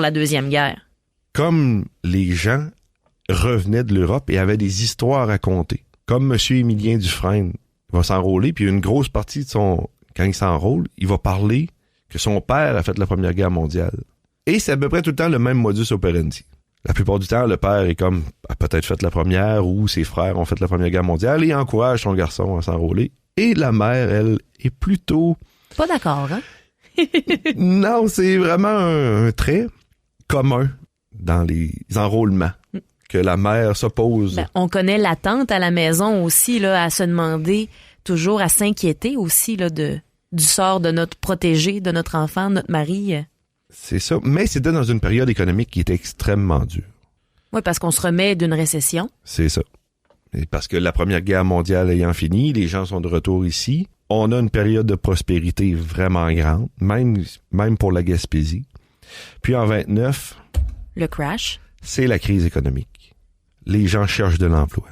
la Deuxième Guerre. Comme les gens revenaient de l'Europe et avaient des histoires à raconter. Comme M. Émilien Dufresne va s'enrôler, puis une grosse partie de quand il s'enrôle, il va parler que son père a fait la Première Guerre mondiale. Et c'est à peu près tout le temps le même modus operandi. La plupart du temps, le père a peut-être fait la première ou ses frères ont fait la Première Guerre mondiale et encourage son garçon à s'enrôler. Et la mère, elle, est plutôt... Pas d'accord, hein? Non, c'est vraiment un trait commun dans les enrôlements. Que la mère s'oppose. Ben, on connaît la tante à la maison aussi, là, à se demander, toujours à s'inquiéter aussi là, du sort de notre protégé, de notre enfant, notre mari. C'est ça. Mais c'était dans une période économique qui était extrêmement dure. Oui, parce qu'on se remet d'une récession. C'est ça. Et parce que la Première Guerre mondiale ayant fini, les gens sont de retour ici. On a une période de prospérité vraiment grande, même pour la Gaspésie. Puis en 29... Le crash. C'est la crise économique. Les gens cherchent de l'emploi.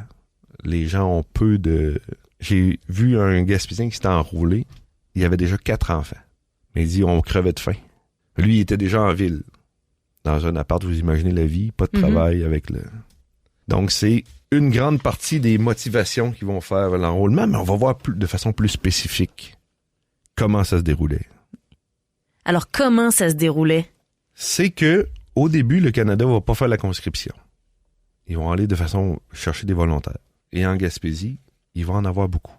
Les gens ont peu de... J'ai vu un Gaspésien qui s'était enrôlé. Il avait déjà 4 enfants. Mais il dit, on crevait de faim. Lui, il était déjà en ville. Dans un appart, vous imaginez la vie, pas de travail avec le... Donc, c'est une grande partie des motivations qui vont faire l'enrôlement, mais on va voir de façon plus spécifique comment ça se déroulait. Alors, comment ça se déroulait? C'est que, au début, le Canada va pas faire la conscription. Ils vont aller de façon chercher des volontaires. Et en Gaspésie, il va en avoir beaucoup.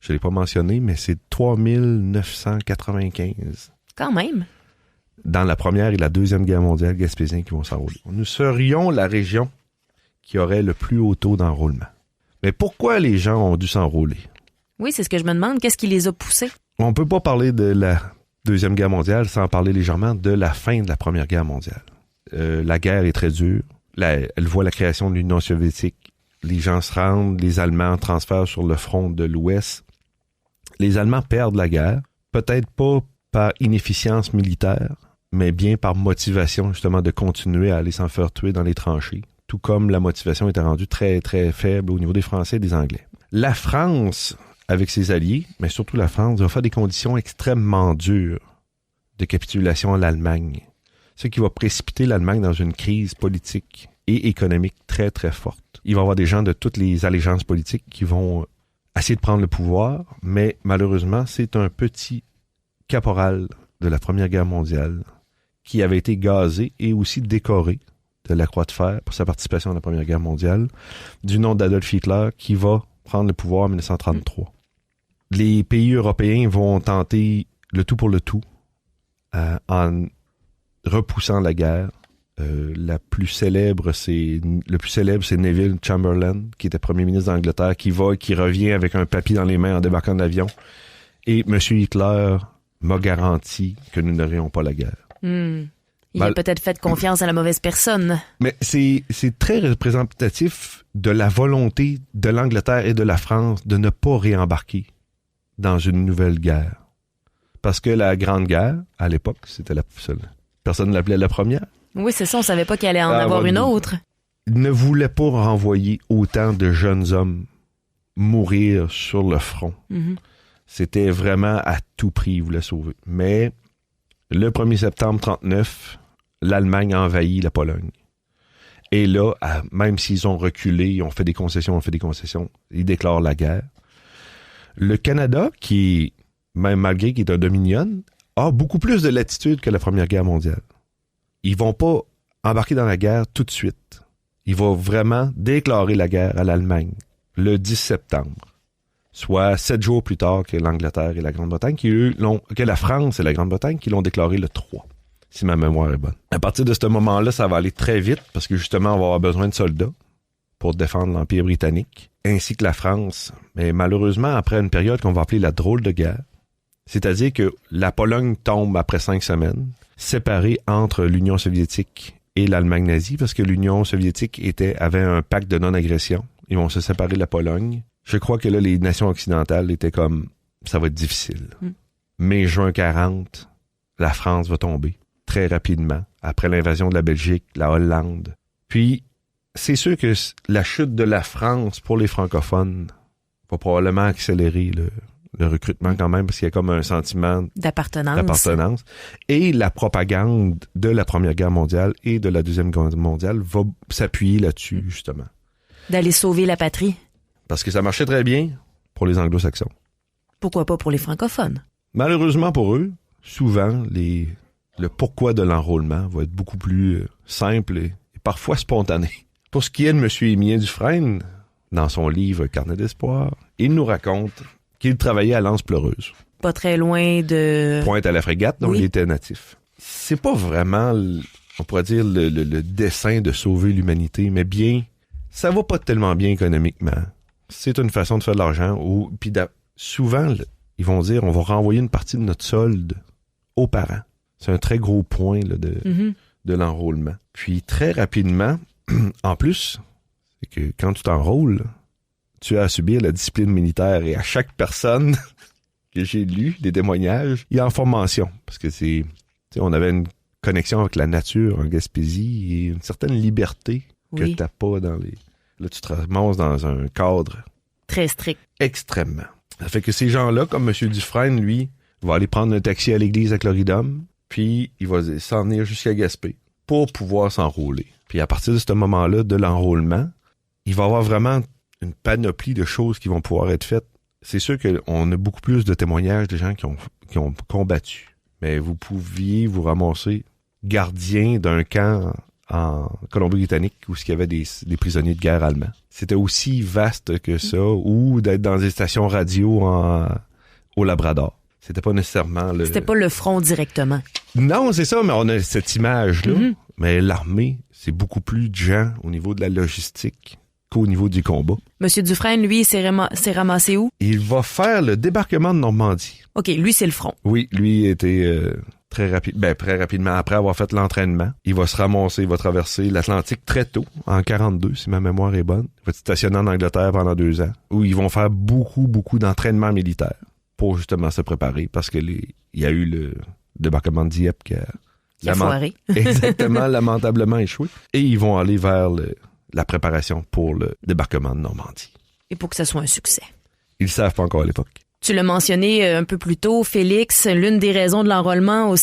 Je ne l'ai pas mentionné, mais c'est 3995. Quand même. Dans la Première et la Deuxième Guerre mondiale, Gaspésiens qui vont s'enrôler. Nous serions la région qui aurait le plus haut taux d'enrôlement. Mais pourquoi les gens ont dû s'enrôler? Oui, c'est ce que je me demande. Qu'est-ce qui les a poussés? On ne peut pas parler de la Deuxième Guerre mondiale sans parler légèrement de la fin de la Première Guerre mondiale. La guerre est très dure. Elle voit la création de l'Union soviétique. Les gens se rendent, les Allemands transfèrent sur le front de l'Ouest. Les Allemands perdent la guerre, peut-être pas par inefficience militaire, mais bien par motivation justement de continuer à aller s'en faire tuer dans les tranchées, tout comme la motivation était rendue très, très faible au niveau des Français et des Anglais. La France, avec ses alliés, mais surtout la France, va faire des conditions extrêmement dures de capitulation à l'Allemagne, ce qui va précipiter l'Allemagne dans une crise politique et économique très, très forte. Il va y avoir des gens de toutes les allégeances politiques qui vont essayer de prendre le pouvoir, mais malheureusement, c'est un petit caporal de la Première Guerre mondiale qui avait été gazé et aussi décoré de la Croix de fer pour sa participation à la Première Guerre mondiale, du nom d'Adolf Hitler, qui va prendre le pouvoir en 1933. Les pays européens vont tenter le tout pour le tout en repoussant la guerre. Le plus célèbre, c'est Neville Chamberlain, qui était premier ministre d'Angleterre, qui revient avec un papier dans les mains en débarquant de l'avion. Et M. Hitler m'a garanti que nous n'aurions pas la guerre. Il a peut-être fait confiance à la mauvaise personne. Mais c'est très représentatif de la volonté de l'Angleterre et de la France de ne pas réembarquer dans une nouvelle guerre. Parce que la Grande Guerre, à l'époque, c'était la seule. Personne ne l'appelait la première. Oui, c'est ça, on savait pas qu'il allait en avoir une autre. Il ne voulait pas renvoyer autant de jeunes hommes mourir sur le front. C'était vraiment à tout prix, il voulait sauver. Mais le 1er septembre 1939, l'Allemagne a envahi la Pologne. Et là, même s'ils ont reculé, ils ont fait des concessions, ils déclarent la guerre. Le Canada, qui, même malgré qu'il est un dominion, a beaucoup plus de latitude que la Première Guerre mondiale. Ils vont pas embarquer dans la guerre tout de suite. Ils vont vraiment déclarer la guerre à l'Allemagne le 10 septembre. Soit 7 jours plus tard que l'Angleterre et la Grande-Bretagne, que la France et la Grande-Bretagne, qui l'ont déclaré le 3, si ma mémoire est bonne. À partir de ce moment-là, ça va aller très vite, parce que justement, on va avoir besoin de soldats pour défendre l'Empire britannique, ainsi que la France. Mais malheureusement, après une période qu'on va appeler la drôle de guerre, c'est-à-dire que la Pologne tombe après 5 semaines, séparée entre l'Union soviétique et l'Allemagne nazie, parce que l'Union soviétique avait un pacte de non-agression. Ils vont se séparer de la Pologne. Je crois que là, les nations occidentales étaient comme, ça va être difficile. Mai-juin 40, la France va tomber très rapidement, après l'invasion de la Belgique, la Hollande. Puis, c'est sûr que la chute de la France pour les francophones va probablement accélérer le recrutement quand même, parce qu'il y a comme un sentiment d'appartenance. Et la propagande de la Première Guerre mondiale et de la Deuxième Guerre mondiale va s'appuyer là-dessus, justement. D'aller sauver la patrie. Parce que ça marchait très bien pour les anglo-saxons. Pourquoi pas pour les francophones? Malheureusement pour eux, souvent, le pourquoi de l'enrôlement va être beaucoup plus simple et parfois spontané. Pour ce qui est de M. Émilien Dufresne, dans son livre Carnet d'espoir, il nous raconte qu'il travaillait à l'Anse-Pleureuse. Pas très loin de... Pointe-à-la-Frégate, dont il était natif. C'est pas vraiment, on pourrait dire, le dessein de sauver l'humanité, mais bien, ça va pas tellement bien économiquement. C'est une façon de faire de l'argent. Puis souvent, ils vont dire, on va renvoyer une partie de notre solde aux parents. C'est un très gros point là, de l'enrôlement. Puis très rapidement, en plus, c'est que quand tu t'enrôles, tu as à subir la discipline militaire. Et à chaque personne que j'ai lu, des témoignages, il y a en formation. Parce que on avait une connexion avec la nature en Gaspésie et une certaine liberté que t'as pas dans les... Là, tu te ramasses dans un cadre... Très strict. Extrêmement. Ça fait que ces gens-là, comme M. Dufresne, lui, va aller prendre un taxi à l'église à Cloridum, puis il va s'en venir jusqu'à Gaspé pour pouvoir s'enrôler. Puis à partir de ce moment-là, de l'enrôlement, il va y avoir vraiment une panoplie de choses qui vont pouvoir être faites. C'est sûr qu'on a beaucoup plus de témoignages de gens qui ont combattu. Mais vous pouviez vous ramasser gardien d'un camp en Colombie-Britannique où il y avait des prisonniers de guerre allemands. C'était aussi vaste que ça, ou d'être dans des stations radio au Labrador. C'était pas nécessairement C'était pas le front directement. Non, c'est ça, mais on a cette image-là. Mais l'armée, c'est beaucoup plus de gens au niveau de la logistique qu'au niveau du combat. Monsieur Dufresne, lui, s'est ramassé où? Il va faire le débarquement de Normandie. OK, lui, c'est le front. Oui, lui était très rapidement, après avoir fait l'entraînement, il va se ramasser, il va traverser l'Atlantique très tôt, en 42, si ma mémoire est bonne. Il va être stationné en Angleterre pendant 2 ans, où ils vont faire beaucoup d'entraînement militaire pour justement se préparer, parce que il y a eu le débarquement de Dieppe qui a foiré. Exactement, lamentablement échoué. Et ils vont aller vers la préparation pour le débarquement de Normandie. Et pour que ça soit un succès. Ils le savent pas encore à l'époque. Tu l'as mentionné un peu plus tôt, Félix, l'une des raisons de l'enrôlement,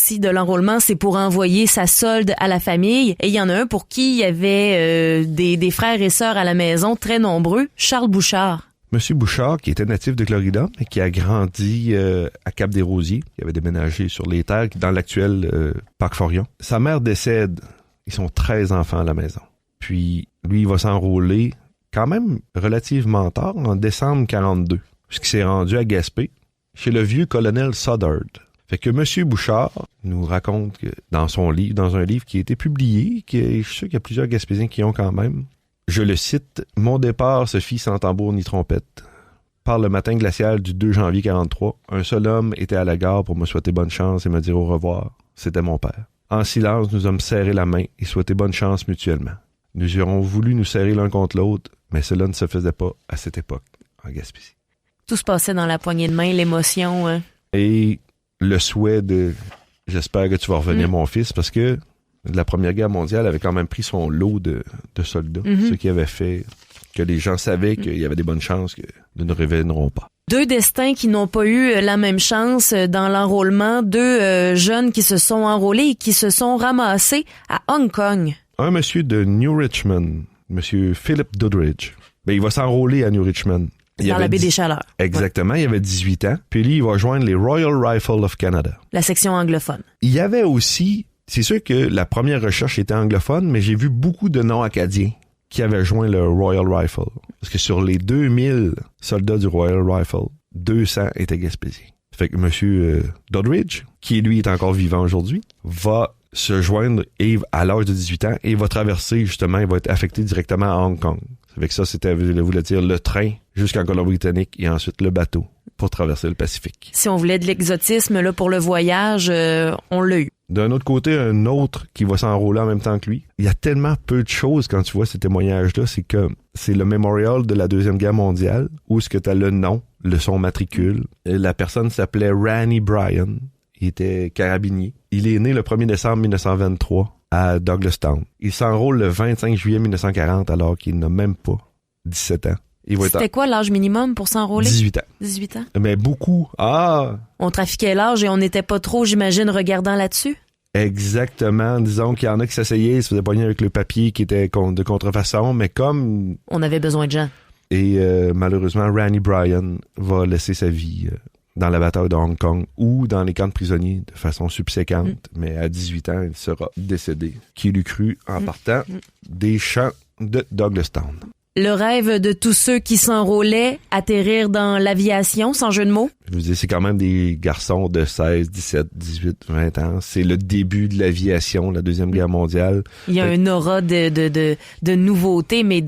c'est pour envoyer sa solde à la famille. Et il y en a un pour qui il y avait des frères et sœurs à la maison, très nombreux, Charles Bouchard. Monsieur Bouchard, qui était natif de Cloridum et qui a grandi à Cap-des-Rosiers, qui avait déménagé sur les terres dans l'actuel Parc Forion. Sa mère décède. Ils sont 13 enfants à la maison. Puis, lui, il va s'enrôler quand même relativement tard, en décembre 42, puisqu'il s'est rendu à Gaspé, chez le vieux colonel Suddard. Fait que Monsieur Bouchard nous raconte que dans un livre qui a été publié, je suis sûr qu'il y a plusieurs Gaspésiens qui ont quand même, je le cite, « Mon départ se fit sans tambour ni trompette. Par le matin glacial du 2 janvier 43, un seul homme était à la gare pour me souhaiter bonne chance et me dire au revoir. C'était mon père. En silence, nous hommes serré la main et souhaité bonne chance mutuellement. Nous aurions voulu nous serrer l'un contre l'autre, mais cela ne se faisait pas à cette époque, en Gaspésie. » Tout se passait dans la poignée de main, l'émotion. Hein. Et le souhait de « J'espère que tu vas revenir, mon fils », parce que la Première Guerre mondiale avait quand même pris son lot de soldats, ce qui avait fait que les gens savaient qu'il y avait des bonnes chances que nous ne reviendrons pas. 2 destins qui n'ont pas eu la même chance dans l'enrôlement, 2 jeunes qui se sont enrôlés et qui se sont ramassés à Hong Kong. Un monsieur de New Richmond, monsieur Philip Doddridge, il va s'enrôler à New Richmond. Dans la baie des Chaleurs. Exactement, il avait 18 ans. Puis lui, il va joindre les Royal Rifles of Canada. La section anglophone. Il y avait aussi, c'est sûr que la première recherche était anglophone, mais j'ai vu beaucoup de noms acadiens qui avaient joint le Royal Rifle. Parce que sur les 2000 soldats du Royal Rifle, 200 étaient gaspésiens. Fait que M. Doddridge, qui lui est encore vivant aujourd'hui, va se joindre à l'âge de 18 ans et va traverser, justement, il va être affecté directement à Hong Kong. Ça fait que ça, c'était, je voulais dire, le train jusqu'en Colombie-Britannique et ensuite le bateau pour traverser le Pacifique. Si on voulait de l'exotisme là pour le voyage, on l'a eu. D'un autre côté, un autre qui va s'enrôler en même temps que lui. Il y a tellement peu de choses quand tu vois ces témoignages-là, c'est que c'est le mémorial de la Deuxième Guerre mondiale où est-ce que tu as le nom, son matricule. Et la personne s'appelait Ranny Bryan. Il était carabinier. Il est né le 1er décembre 1923 à Douglastown. Il s'enrôle le 25 juillet 1940 alors qu'il n'a même pas 17 ans. C'était quoi l'âge minimum pour s'enrôler? 18 ans. 18 ans? Mais beaucoup. On trafiquait l'âge et on n'était pas trop, j'imagine, regardant là-dessus? Exactement. Disons qu'il y en a qui s'essayaient, ils se faisaient pogner avec le papier qui était de contrefaçon, mais comme... On avait besoin de gens. Et malheureusement, Randy Bryan va laisser sa vie dans la bataille de Hong Kong ou dans les camps de prisonniers de façon subséquente. Mais à 18 ans, il sera décédé. Qui l'eût cru en partant des champs de Douglastown. Le rêve de tous ceux qui s'enrôlaient, atterrir dans l'aviation, sans jeu de mots? Je vous dis, c'est quand même des garçons de 16, 17, 18, 20 ans. C'est le début de l'aviation, la Deuxième Guerre mondiale. Il y a un aura de nouveauté, mais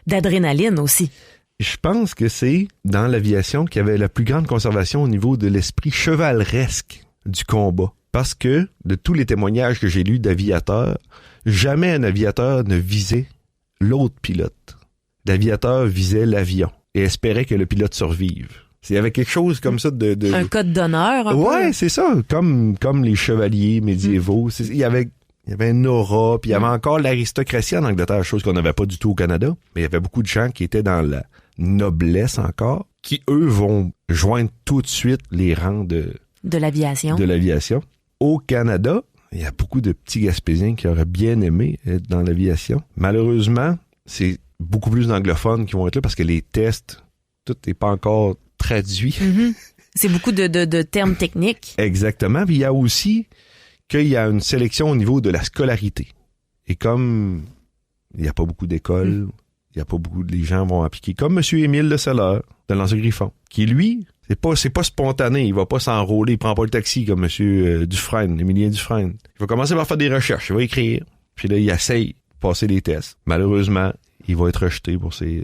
d'adrénaline aussi. Je pense que c'est dans l'aviation qu'il y avait la plus grande conservation au niveau de l'esprit chevaleresque du combat. Parce que, de tous les témoignages que j'ai lus d'aviateurs, jamais un aviateur ne visait l'autre pilote. L'aviateur visait l'avion et espérait que le pilote survive. Il y avait quelque chose comme ça de... Un code d'honneur, un peu. Ouais, c'est ça. Comme les chevaliers médiévaux. Il y avait une aura, puis il y avait encore l'aristocratie en Angleterre, chose qu'on n'avait pas du tout au Canada. Mais il y avait beaucoup de gens qui étaient dans la noblesse encore, qui, eux, vont joindre tout de suite les rangs de l'aviation. Au Canada, il y a beaucoup de petits Gaspésiens qui auraient bien aimé être dans l'aviation. Malheureusement, c'est beaucoup plus d'anglophones qui vont être là parce que les tests, tout n'est pas encore traduit. Mm-hmm. C'est beaucoup de termes techniques. Exactement. Puis il y a aussi qu'il y a une sélection au niveau de la scolarité. Et comme il n'y a pas beaucoup d'écoles, il y a pas beaucoup les gens vont appliquer. Comme M. Émile Le Selleur, de Lanse-Griffon, qui lui, c'est pas spontané, il va pas s'enrôler, il prend pas le taxi comme M. Dufresne, Émilien Dufresne. Il va commencer par faire des recherches, il va écrire, puis là, il essaye de passer des tests. Malheureusement, il va être rejeté pour ses...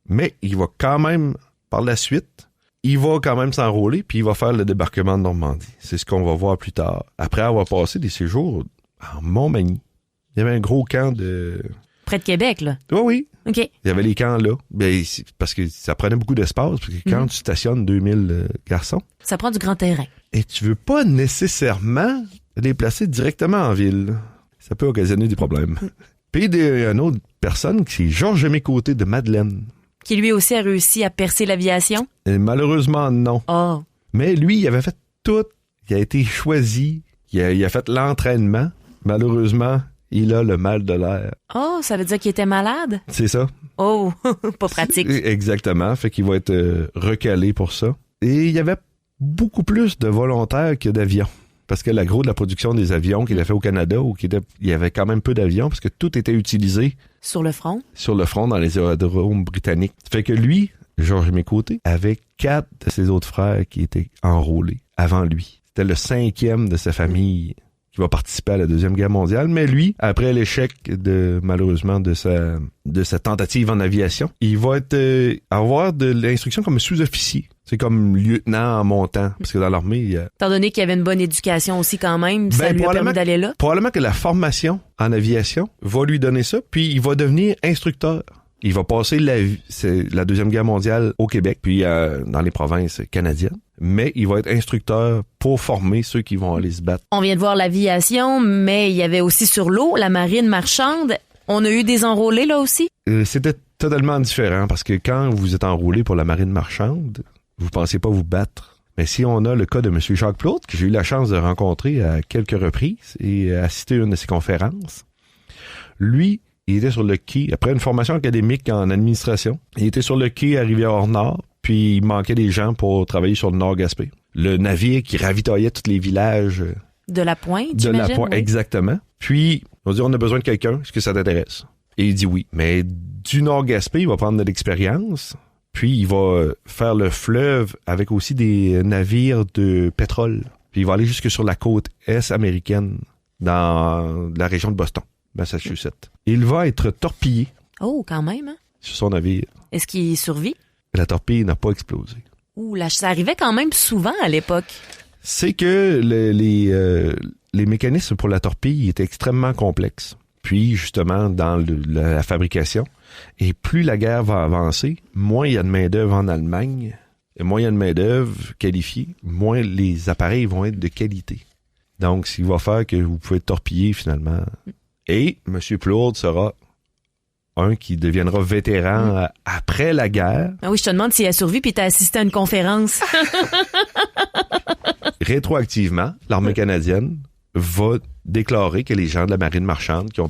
Mais il va quand même, par la suite, il va quand même s'enrôler, puis il va faire le débarquement de Normandie. C'est ce qu'on va voir plus tard. Après avoir passé des séjours en Montmagny. Il y avait un gros camp de... Près de Québec, là? Oui. OK. Il y avait les camps là. Ben, parce que ça prenait beaucoup d'espace, parce que quand tu stationnes 2000 garçons... Ça prend du grand terrain. Et tu veux pas nécessairement les placer directement en ville. Ça peut occasionner des problèmes. Puis il y a une autre personne, c'est Georges Mécôté de Madeleine. Qui lui aussi a réussi à percer l'aviation? Et malheureusement, non. Oh. Mais lui, il avait fait tout. Il a été choisi. Il a fait l'entraînement. Malheureusement, il a le mal de l'air. Oh, ça veut dire qu'il était malade? C'est ça. Oh, pas pratique. Exactement. Fait qu'il va être recalé pour ça. Et il y avait beaucoup plus de volontaires que d'avions. Parce que la gros de la production des avions qu'il a fait au Canada, il y avait quand même peu d'avions, parce que tout était utilisé. Sur le front dans les aérodromes britanniques. Fait que lui, Georges Mécôté, avait 4 de ses autres frères qui étaient enrôlés avant lui. C'était le 5e de sa famille qui va participer à la Deuxième Guerre mondiale. Mais lui, après l'échec malheureusement de sa tentative en aviation, il va avoir de l'instruction comme sous-officier. C'est comme lieutenant en montant. Parce que dans l'armée, étant donné qu'il y avait une bonne éducation aussi quand même, ça lui a permis d'aller là. Probablement que la formation en aviation va lui donner ça, puis il va devenir instructeur. Il va passer la Deuxième Guerre mondiale au Québec, puis dans les provinces canadiennes. Mais il va être instructeur pour former ceux qui vont aller se battre. On vient de voir l'aviation, mais il y avait aussi sur l'eau la marine marchande. On a eu des enrôlés là aussi? C'était totalement différent, parce que quand vous êtes enrôlé pour la marine marchande, vous pensez pas vous battre. Mais si on a le cas de M. Jacques Plaude, que j'ai eu la chance de rencontrer à quelques reprises et assister à une de ses conférences, lui, il était sur le quai, après une formation académique en administration, il était sur le quai à Rivière-Nord, puis il manquait des gens pour travailler sur le Nord-Gaspé. Le navire qui ravitaillait tous les villages... De la Pointe, de la Pointe, oui. Exactement. Puis, on dit, on a besoin de quelqu'un, est-ce que ça t'intéresse? Et il dit oui. Mais du Nord-Gaspé, il va prendre de l'expérience... Puis, il va faire le fleuve avec aussi des navires de pétrole. Puis, il va aller jusque sur la côte est américaine, dans la région de Boston, Massachusetts. Il va être torpillé. Oh, quand même, hein? Sur son navire. Est-ce qu'il survit? La torpille n'a pas explosé. Ouh, là, ça arrivait quand même souvent à l'époque. C'est que les mécanismes pour la torpille étaient extrêmement complexes. Puis, justement, dans la fabrication... Et plus la guerre va avancer, moins il y a de main-d'œuvre en Allemagne, et moins il y a de main-d'œuvre qualifiée, moins les appareils vont être de qualité. Donc, ce qui va faire que vous pouvez torpiller finalement. Et M. Plourde sera un qui deviendra vétéran après la guerre. Ah oui, je te demande s'il a survécu puis t'as assisté à une conférence. Rétroactivement, l'armée canadienne va déclarer que les gens de la marine marchande qui ont